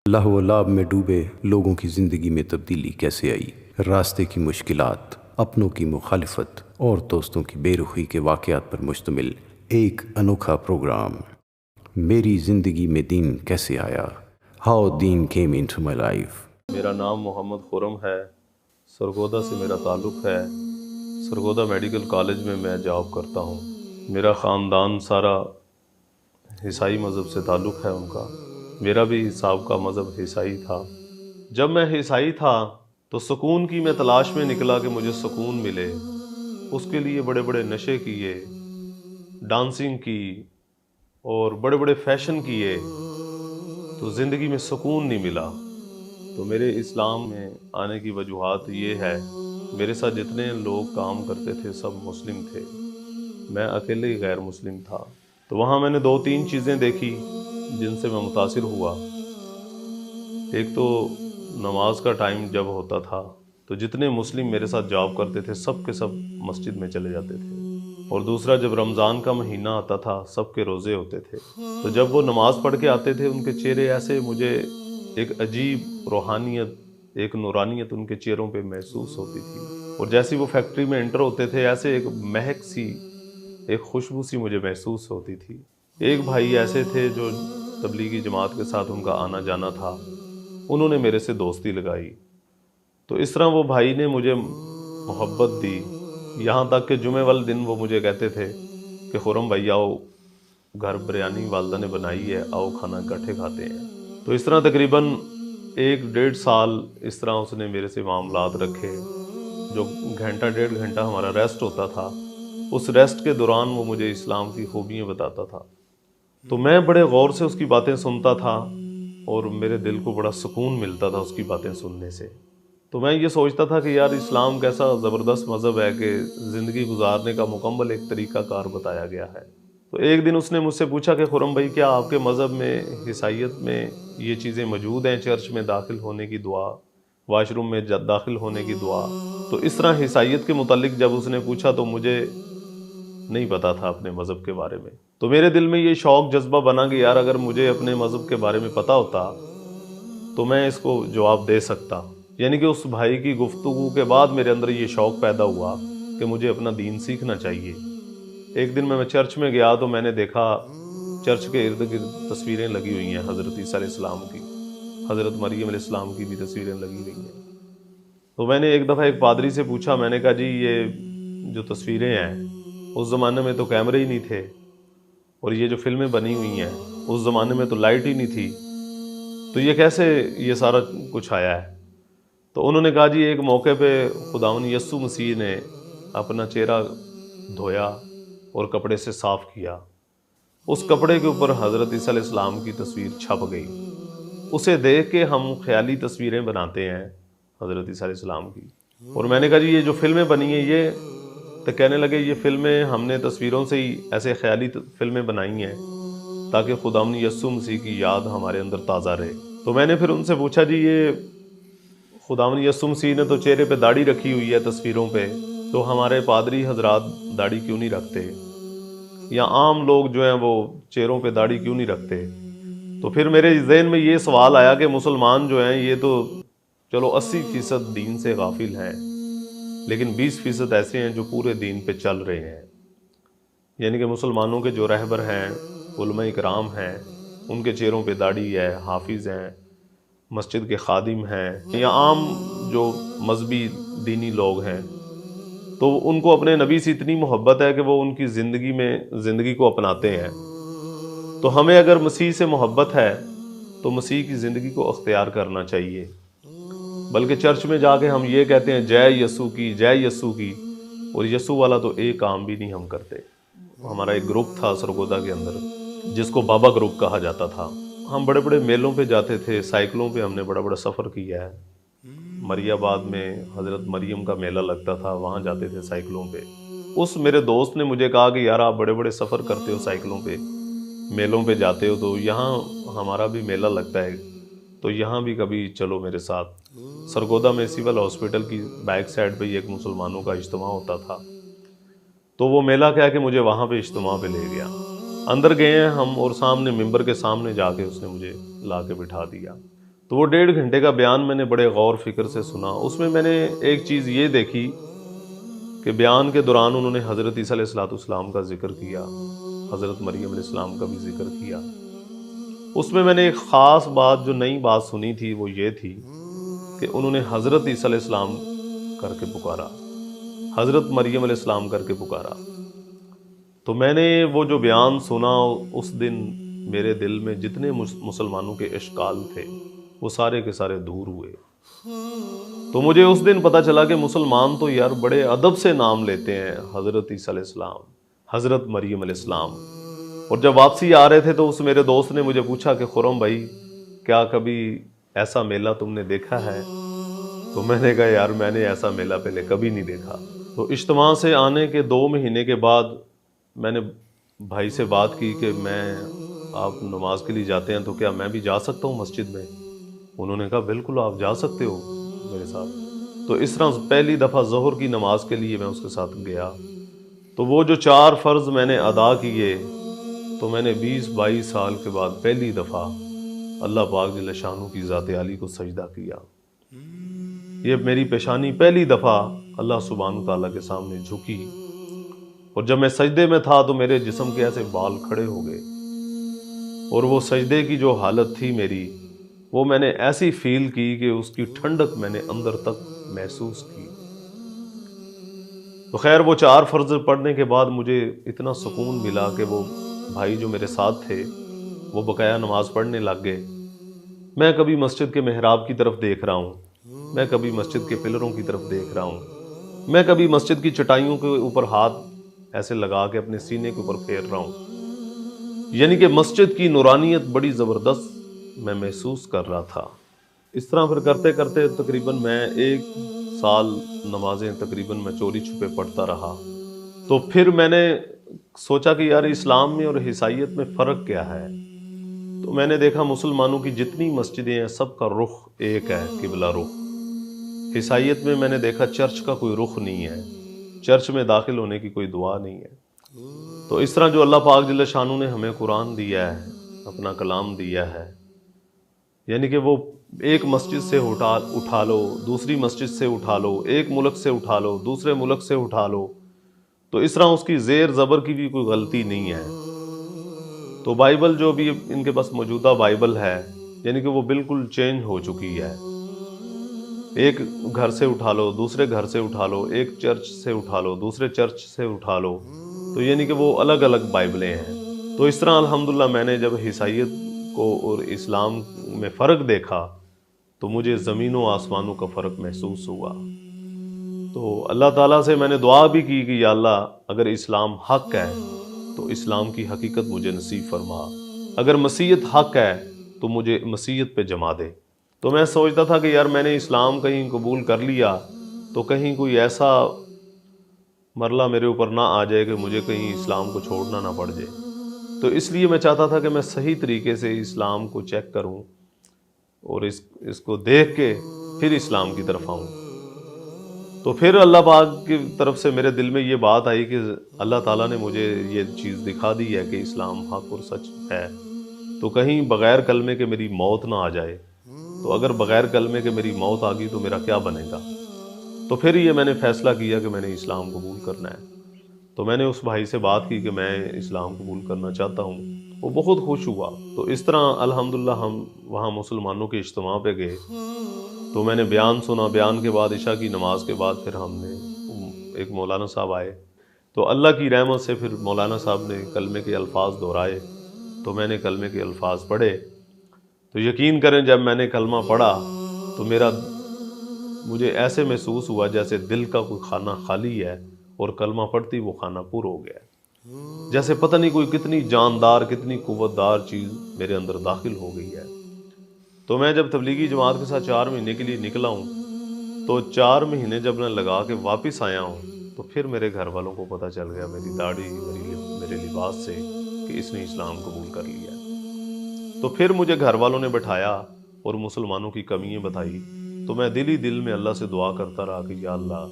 اللہ و لاب میں ڈوبے لوگوں کی زندگی میں تبدیلی کیسے آئی، راستے کی مشکلات، اپنوں کی مخالفت اور دوستوں کی بے رخی کے واقعات پر مشتمل ایک انوکھا پروگرام میری زندگی میں دین کیسے آیا، ہاؤ دین کیم انٹو مائی لائف۔ میرا نام محمد خرم ہے، سرگودا سے میرا تعلق ہے۔ سرگودا میڈیکل کالج میں میں جاب کرتا ہوں۔ میرا خاندان سارا عیسائی مذہب سے تعلق ہے ان کا۔ میرا بھی صاحب کا مذہب عیسائی تھا۔ جب میں عیسائی تھا تو سکون کی میں تلاش میں نکلا کہ مجھے سکون ملے۔ اس کے لیے بڑے بڑے نشے کیے، ڈانسنگ کی اور بڑے بڑے فیشن کیے، تو زندگی میں سکون نہیں ملا۔ تو میرے اسلام میں آنے کی وجوہات یہ ہے، میرے ساتھ جتنے لوگ کام کرتے تھے سب مسلم تھے، میں اکیلے ہی غیر مسلم تھا۔ تو وہاں میں نے 2-3 چیزیں دیکھی جن سے میں متاثر ہوا۔ ایک تو نماز کا ٹائم جب ہوتا تھا تو جتنے مسلم میرے ساتھ جاب کرتے تھے سب کے سب مسجد میں چلے جاتے تھے، اور دوسرا جب رمضان کا مہینہ آتا تھا سب کے روزے ہوتے تھے، تو جب وہ نماز پڑھ کے آتے تھے ان کے چہرے ایسے، مجھے ایک عجیب روحانیت، ایک نورانیت ان کے چہروں پہ محسوس ہوتی تھی، اور جیسی وہ فیکٹری میں انٹر ہوتے تھے ایسے ایک مہک سی، ایک خوشبو سی مجھے محسوس ہوتی تھی۔ ایک بھائی ایسے تھے جو تبلیغی جماعت کے ساتھ ان کا آنا جانا تھا، انہوں نے میرے سے دوستی لگائی، تو اس طرح وہ بھائی نے مجھے محبت دی، یہاں تک کہ جمعہ والے دن وہ مجھے کہتے تھے کہ خرم بھائی آؤ، گھر بریانی والدہ نے بنائی ہے، آؤ کھانا اکٹھے کھاتے ہیں۔ تو اس طرح تقریباً 1-1.5 سال اس طرح اس نے میرے سے معاملات رکھے۔ جو گھنٹہ 1.5 گھنٹہ ہمارا ریسٹ ہوتا تھا، اس ریسٹ کے دوران وہ مجھے اسلام کی خوبیاں بتاتا تھا، تو میں بڑے غور سے اس کی باتیں سنتا تھا اور میرے دل کو بڑا سکون ملتا تھا اس کی باتیں سننے سے۔ تو میں یہ سوچتا تھا کہ یار اسلام کیسا زبردست مذہب ہے کہ زندگی گزارنے کا مکمل ایک طریقہ کار بتایا گیا ہے۔ تو ایک دن اس نے مجھ سے پوچھا کہ خرم بھائی کیا آپ کے مذہب میں، عیسائیت میں یہ چیزیں موجود ہیں، چرچ میں داخل ہونے کی دعا، واش روم میں داخل ہونے کی دعا؟ تو اس طرح عیسائیت کے متعلق جب اس نے پوچھا تو مجھے نہیں پتا تھا اپنے مذہب کے بارے میں، تو میرے دل میں یہ شوق جذبہ بنا کہ یار اگر مجھے اپنے مذہب کے بارے میں پتا ہوتا تو میں اس کو جواب دے سکتا۔ یعنی کہ اس بھائی کی گفتگو کے بعد میرے اندر یہ شوق پیدا ہوا کہ مجھے اپنا دین سیکھنا چاہیے۔ ایک دن میں چرچ میں گیا تو میں نے دیکھا چرچ کے ارد گرد تصویریں لگی ہوئی ہیں حضرت عیسیٰ علیہ السلام کی، حضرت مریم علیہ السلام کی بھی تصویریں لگی ہوئی ہیں۔ تو میں نے ایک دفعہ ایک پادری سے پوچھا، میں نے کہا جی یہ جو تصویریں ہیں، اس زمانے میں تو کیمرے ہی نہیں تھے، اور یہ جو فلمیں بنی ہوئی ہیں اس زمانے میں تو لائٹ ہی نہیں تھی، تو یہ کیسے یہ سارا کچھ آیا ہے؟ تو انہوں نے کہا جی ایک موقع پہ خداوند یسوع مسیح نے اپنا چہرہ دھویا اور کپڑے سے صاف کیا، اس کپڑے کے اوپر حضرت عیسیٰ علیہ السلام کی تصویر چھپ گئی، اسے دیکھ کے ہم خیالی تصویریں بناتے ہیں حضرت عیسیٰ علیہ السلام کی۔ اور میں نے کہا جی یہ جو فلمیں بنی ہیں یہ، تو کہنے لگے یہ فلمیں ہم نے تصویروں سے ہی ایسے خیالی فلمیں بنائی ہیں تاکہ خداوند یسوع مسیح کی یاد ہمارے اندر تازہ رہے۔ تو میں نے پھر ان سے پوچھا جی یہ خداوند یسوع مسیح نے تو چہرے پہ داڑھی رکھی ہوئی ہے تصویروں پہ، تو ہمارے پادری حضرات داڑھی کیوں نہیں رکھتے، یا عام لوگ جو ہیں وہ چہروں پہ داڑھی کیوں نہیں رکھتے؟ تو پھر میرے ذہن میں یہ سوال آیا کہ مسلمان جو ہیں یہ تو چلو 80% دین سے غافل ہیں، لیکن 20% ایسے ہیں جو پورے دین پہ چل رہے ہیں۔ یعنی کہ مسلمانوں کے جو رہبر ہیں، علماء اکرام ہیں، ان کے چہروں پہ داڑھی ہے، حافظ ہیں، مسجد کے خادم ہیں، یا عام جو مذہبی دینی لوگ ہیں، تو ان کو اپنے نبی سے اتنی محبت ہے کہ وہ ان کی زندگی میں زندگی کو اپناتے ہیں۔ تو ہمیں اگر مسیح سے محبت ہے تو مسیح کی زندگی کو اختیار کرنا چاہیے، بلکہ چرچ میں جا کے ہم یہ کہتے ہیں جے یسوع کی، جے یسوع کی، اور یسوع والا تو ایک کام بھی نہیں ہم کرتے۔ ہمارا ایک گروپ تھا سرگودا کے اندر جس کو بابا گروپ کہا جاتا تھا، ہم بڑے بڑے میلوں پہ جاتے تھے، سائیکلوں پہ ہم نے بڑا بڑا سفر کیا ہے۔ مری آباد میں حضرت مریم کا میلہ لگتا تھا، وہاں جاتے تھے سائیکلوں پہ۔ اس میرے دوست نے مجھے کہا کہ یار آپ بڑے بڑے سفر کرتے ہو سائیکلوں پہ، میلوں پہ جاتے ہو، تو یہاں ہمارا بھی میلہ لگتا ہے، تو یہاں بھی کبھی چلو میرے ساتھ۔ سرگودا میں سول ہاسپٹل کی بیک سائڈ پہ ایک مسلمانوں کا اجتماع ہوتا تھا، تو وہ میلہ کہہ کے مجھے وہاں پہ اجتماع پہ لے گیا۔ اندر گئے ہیں ہم، اور سامنے ممبر کے سامنے جا کے اس نے مجھے لا کے بٹھا دیا۔ تو وہ 1.5 گھنٹے کا بیان میں نے بڑے غور فکر سے سنا. اس میں میں نے ایک چیز یہ دیکھی کہ بیان کے دوران انہوں نے حضرت عیسیٰ علیہ السلام کا ذکر کیا, حضرت مریم علیہ السلام کا بھی ذکر کیا. اس میں نے ایک خاص بات, جو نئی بات سنی تھی, وہ یہ تھی کہ انہوں نے حضرت عیسیٰ علیہ السلام کر کے پکارا, حضرت مریم علیہ السلام کر کے پکارا. تو میں نے وہ جو بیان سنا, اس دن میرے دل میں جتنے مسلمانوں کے اشکال تھے وہ سارے کے سارے دور ہوئے. تو مجھے اس دن پتا چلا کہ مسلمان تو یار بڑے ادب سے نام لیتے ہیں, حضرت عیسیٰ علیہ السلام, حضرت مریم علیہ السلام. اور جب واپسی آ رہے تھے تو اس میرے دوست نے مجھے پوچھا کہ خرم بھائی, کیا کبھی ایسا میلہ تم نے دیکھا ہے؟ تو میں نے کہا یار میں نے ایسا میلہ پہلے کبھی نہیں دیکھا. تو اجتماع سے آنے کے 2 مہینے کے بعد میں نے بھائی سے بات کی کہ آپ نماز کے لیے جاتے ہیں تو کیا میں بھی جا سکتا ہوں مسجد میں؟ انہوں نے کہا بالکل آپ جا سکتے ہو میرے ساتھ. تو اس طرح پہلی دفعہ ظہر کی نماز کے لیے میں اس کے ساتھ گیا. تو وہ جو 4 فرض میں نے ادا کیے, تو میں نے 20-22 سال کے بعد پہلی دفعہ اللہ پاک جل شانہ کی ذات عالی کو سجدہ کیا. یہ میری پیشانی پہلی دفعہ اللہ سبحانہ تعالیٰ کے سامنے جھکی, اور جب میں سجدے میں تھا تو میرے جسم کے ایسے بال کھڑے ہو گئے, اور وہ سجدے کی جو حالت تھی میری, وہ میں نے ایسی فیل کی کہ اس کی ٹھنڈک میں نے اندر تک محسوس کی. تو خیر وہ 4 فرض پڑھنے کے بعد مجھے اتنا سکون ملا کہ وہ بھائی جو میرے ساتھ تھے وہ بقایا نماز پڑھنے لگ گئے. میں کبھی مسجد کے محراب کی طرف دیکھ رہا ہوں, میں کبھی مسجد کے پلروں کی طرف دیکھ رہا ہوں, میں کبھی مسجد کی چٹائیوں کے اوپر ہاتھ ایسے لگا کے اپنے سینے کے اوپر پھیر رہا ہوں. یعنی کہ مسجد کی نورانیت بڑی زبردست میں محسوس کر رہا تھا. اس طرح پھر کرتے کرتے تقریباً میں 1 سال نمازیں تقریباً میں چوری چھپے پڑھتا رہا. تو پھر میں نے سوچا کہ یار اسلام میں اور عیسائیت میں فرق کیا ہے. تو میں نے دیکھا مسلمانوں کی جتنی مسجدیں ہیں سب کا رخ ایک ہے, قبلہ رخ. عیسائیت میں نے دیکھا چرچ کا کوئی رخ نہیں ہے, چرچ میں داخل ہونے کی کوئی دعا نہیں ہے. تو اس طرح جو اللہ پاک جل شانہ نے ہمیں قرآن دیا ہے, اپنا کلام دیا ہے, یعنی کہ وہ ایک مسجد سے اٹھا لو, دوسری مسجد سے اٹھا لو, ایک ملک سے اٹھا لو, دوسرے ملک سے اٹھا لو, تو اس طرح اس کی زیر زبر کی بھی کوئی غلطی نہیں ہے. تو بائبل جو بھی ان کے پاس موجودہ بائبل ہے, یعنی کہ وہ بالکل چینج ہو چکی ہے. ایک گھر سے اٹھا لو, دوسرے گھر سے اٹھا لو, ایک چرچ سے اٹھا لو, دوسرے چرچ سے اٹھا لو, تو یعنی کہ وہ الگ الگ بائبلیں ہیں. تو اس طرح الحمدللہ میں نے جب عیسائیت کو اور اسلام میں فرق دیکھا تو مجھے زمین و آسمانوں کا فرق محسوس ہوا. تو اللہ تعالیٰ سے میں نے دعا بھی کی کہ یا اللہ اگر اسلام حق ہے تو اسلام کی حقیقت مجھے نصیب فرما, اگر مسیحیت حق ہے تو مجھے مسیحیت پہ جما دے. تو میں سوچتا تھا کہ یار میں نے اسلام کہیں قبول کر لیا تو کہیں کوئی ایسا مرلہ میرے اوپر نہ آ جائے کہ مجھے کہیں اسلام کو چھوڑنا نہ پڑ جائے. تو اس لیے میں چاہتا تھا کہ میں صحیح طریقے سے اسلام کو چیک کروں اور اس کو دیکھ کے پھر اسلام کی طرف آؤں. تو پھر اللہ پاک کی طرف سے میرے دل میں یہ بات آئی کہ اللہ تعالیٰ نے مجھے یہ چیز دکھا دی ہے کہ اسلام حق اور سچ ہے, تو کہیں بغیر کلمے کے میری موت نہ آ جائے. تو اگر بغیر کلمے کے میری موت آ گئی تو میرا کیا بنے گا. تو پھر یہ میں نے فیصلہ کیا کہ میں نے اسلام قبول کرنا ہے. تو میں نے اس بھائی سے بات کی کہ میں اسلام قبول کرنا چاہتا ہوں. وہ بہت خوش ہوا. تو اس طرح الحمدللہ ہم وہاں مسلمانوں کے اجتماع پہ گئے. تو میں نے بیان سنا. بیان کے بعد عشاء کی نماز کے بعد پھر ہم نے ایک مولانا صاحب آئے. تو اللہ کی رحمت سے پھر مولانا صاحب نے کلمے کے الفاظ دہرائے. تو میں نے کلمے کے الفاظ پڑھے. تو یقین کریں جب میں نے کلمہ پڑھا تو مجھے ایسے محسوس ہوا جیسے دل کا کوئی خانہ خالی ہے اور کلمہ پڑھتی وہ خانہ پر ہو گیا. جیسے پتہ نہیں کوئی کتنی جاندار کتنی قوت دار چیز میرے اندر داخل ہو گئی ہے. تو میں جب تبلیغی جماعت کے ساتھ 4 مہینے کے لیے نکلا ہوں تو 4 مہینے جب میں لگا کے واپس آیا ہوں تو پھر میرے گھر والوں کو پتہ چل گیا میری داڑھی میرے لباس سے کہ اس نے اسلام قبول کر لیا. تو پھر مجھے گھر والوں نے بٹھایا اور مسلمانوں کی کمیاں بتائی. تو میں دل ہی دل میں اللہ سے دعا کرتا رہا کہ یا اللہ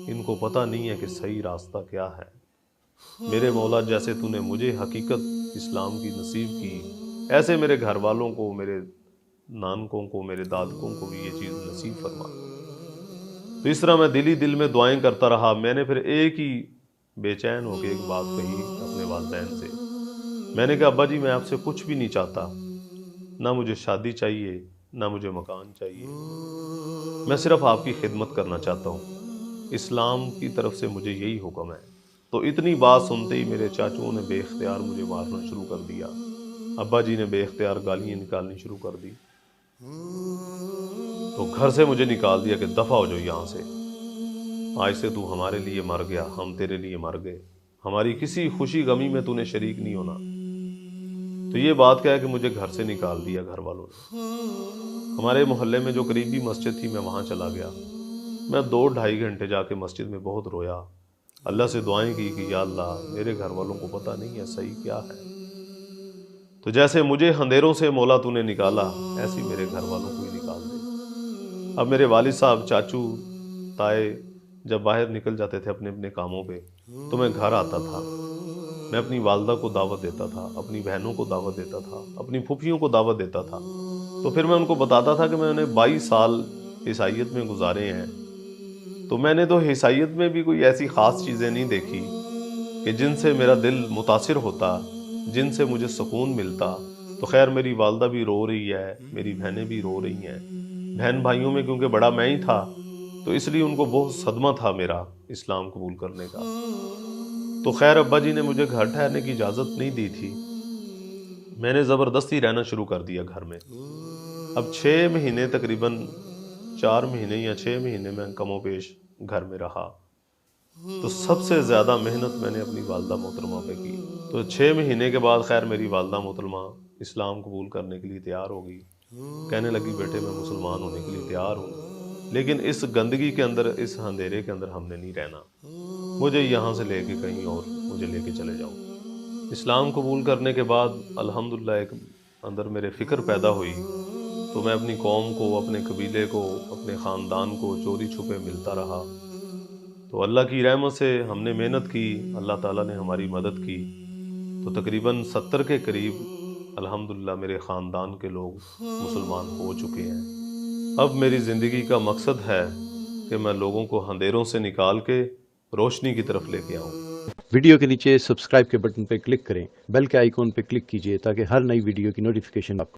ان کو پتہ نہیں ہے کہ صحیح راستہ کیا ہے. میرے مولا جیسے تو نے مجھے حقیقت اسلام کی نصیب کی ایسے میرے گھر والوں کو میرے نانکوں کو، میرے دادکوں کو بھی یہ چیز نصیب فرما۔ تو اس طرح میں دل ہی دل میں دعائیں کرتا رہا۔ میں نے پھر ایک ہی بے چین ہو کے ایک بات کہی اپنے والدین سے، میں نے کہا ابا جی میں آپ سے کچھ بھی نہیں چاہتا، نہ مجھے شادی چاہیے نہ مجھے مکان چاہیے، میں صرف آپ کی خدمت کرنا چاہتا ہوں، اسلام کی طرف سے مجھے یہی حکم ہے۔ تو اتنی بات سنتے ہی میرے چاچوؤں نے بے اختیار مجھے مارنا شروع کر دیا، ابا جی نے بے اختیار گالیاں نکالنی شروع کر دی، تو گھر سے مجھے نکال دیا کہ دفع ہو جاؤ یہاں سے، آج سے تو ہمارے لیے مر گیا، ہم تیرے لیے مر گئے، ہماری کسی خوشی غمی میں تو نے شریک نہیں ہونا۔ تو یہ بات کہہ کہ مجھے گھر سے نکال دیا گھر والوں نے۔ ہمارے محلے میں جو قریبی مسجد تھی میں وہاں چلا گیا، میں 2-2.5 گھنٹے جا کے مسجد میں بہت رویا، اللہ سے دعائیں کی کہ یا اللہ میرے گھر والوں کو پتہ نہیں ہے صحیح کیا ہے، تو جیسے مجھے اندھیروں سے مولا تو نے نکالا ایسی میرے گھر والوں کو ہی نکال دے۔ اب میرے والد صاحب، چاچو، تائے جب باہر نکل جاتے تھے اپنے اپنے کاموں پہ تو میں گھر آتا تھا، میں اپنی والدہ کو دعوت دیتا تھا، اپنی بہنوں کو دعوت دیتا تھا، اپنی پھوپھیوں کو دعوت دیتا تھا، تو پھر میں ان کو بتاتا تھا کہ میں نے 22 سال عیسائیت میں گزارے ہیں، تو میں نے تو عیسائیت میں بھی کوئی ایسی خاص چیزیں نہیں دیکھی کہ جن سے میرا دل متاثر ہوتا، جن سے مجھے سکون ملتا۔ تو خیر میری والدہ بھی رو رہی ہے، میری بہنیں بھی رو رہی ہیں، بہن بھائیوں میں کیونکہ بڑا میں ہی تھا تو اس لیے ان کو بہت صدمہ تھا میرا اسلام قبول کرنے کا۔ تو خیر ابا جی نے مجھے گھر ٹھہرنے کی اجازت نہیں دی تھی، میں نے زبردستی رہنا شروع کر دیا گھر میں۔ اب 6 مہینے تقریباً 4 مہینے یا 6 مہینے میں کم و بیش گھر میں رہا، تو سب سے زیادہ محنت میں نے اپنی والدہ محترمہ پہ کی۔ تو 6 مہینے کے بعد خیر میری والدہ محترمہ اسلام قبول کرنے کے لیے تیار ہو گئی، کہنے لگی بیٹے میں مسلمان ہونے کے لیے تیار ہوں، لیکن اس گندگی کے اندر، اس اندھیرے کے اندر ہم نے نہیں رہنا، مجھے یہاں سے لے کے کہیں اور مجھے لے کے چلے جاؤ۔ اسلام قبول کرنے کے بعد الحمدللہ ایک اندر میرے فکر پیدا ہوئی، تو میں اپنی قوم کو، اپنے قبیلے کو، اپنے خاندان کو چوری چھپے ملتا رہا۔ تو اللہ کی رحمت سے ہم نے محنت کی، اللہ تعالیٰ نے ہماری مدد کی، تو تقریباً 70 کے قریب الحمدللہ میرے خاندان کے لوگ مسلمان ہو چکے ہیں۔ اب میری زندگی کا مقصد ہے کہ میں لوگوں کو اندھیروں سے نکال کے روشنی کی طرف لے کے آؤں۔ ویڈیو کے نیچے سبسکرائب کے بٹن پہ کلک کریں، بیل کے آئیکن پہ کلک کیجئے تاکہ ہر نئی ویڈیو کی نوٹیفیکیشن آپ کو